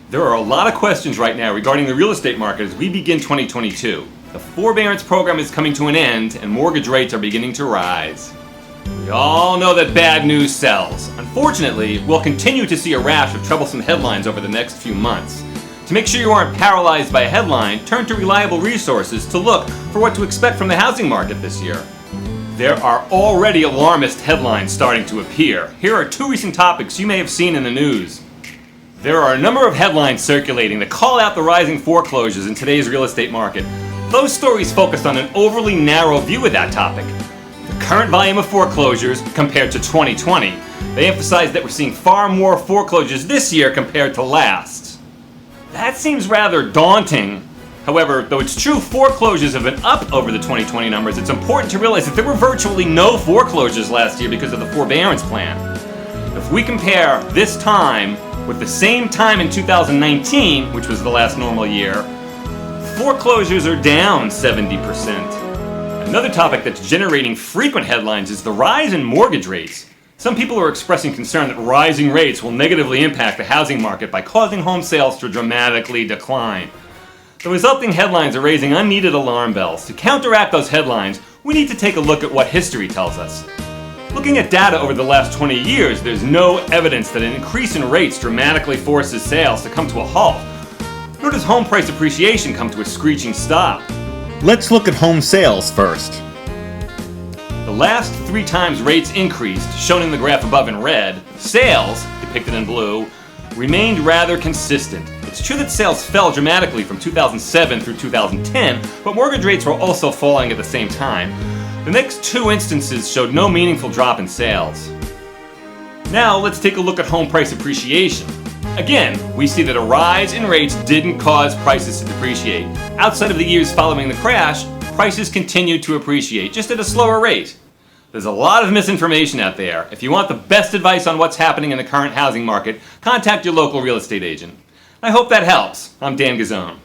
There are a lot of questions right now regarding the real estate market as we begin 2022. The forbearance program is coming to an end and mortgage rates are beginning to rise. We all know that bad news sells. Unfortunately, we'll continue to see a rash of troublesome headlines over the next few months. To make sure you aren't paralyzed by a headline, turn to reliable resources to look for what to expect from the housing market this year. There are already alarmist headlines starting to appear. Here are two recent topics you may have seen in the news. There are a number of headlines circulating that call out the rising foreclosures in today's real estate market. Those stories focus on an overly narrow view of that topic. The current volume of foreclosures compared to 2020. They emphasize that we're seeing far more foreclosures this year compared to last. That seems rather daunting. However, though it's true foreclosures have been up over the 2020 numbers, it's important to realize that there were virtually no foreclosures last year because of the forbearance plan. If we compare this time with the same time in 2019, which was the last normal year, foreclosures are down 70%. Another topic that's generating frequent headlines is the rise in mortgage rates. Some people are expressing concern that rising rates will negatively impact the housing market by causing home sales to dramatically decline. The resulting headlines are raising unneeded alarm bells. To counteract those headlines, we need to take a look at what history tells us. Looking at data over the last 20 years, there's no evidence that an increase in rates dramatically forces sales to come to a halt. Nor does home price appreciation come to a screeching stop. Let's look at home sales first. The last 3 times rates increased, shown in the graph above in red, sales, depicted in blue, remained rather consistent. It's true that sales fell dramatically from 2007 through 2010, but mortgage rates were also falling at the same time. The next 2 instances showed no meaningful drop in sales. Now let's take a look at home price appreciation. Again, we see that a rise in rates didn't cause prices to depreciate. Outside of the years following the crash, prices continued to appreciate, just at a slower rate. There's a lot of misinformation out there. If you want the best advice on what's happening in the current housing market, contact your local real estate agent. I hope that helps. I'm Dan Gazzone.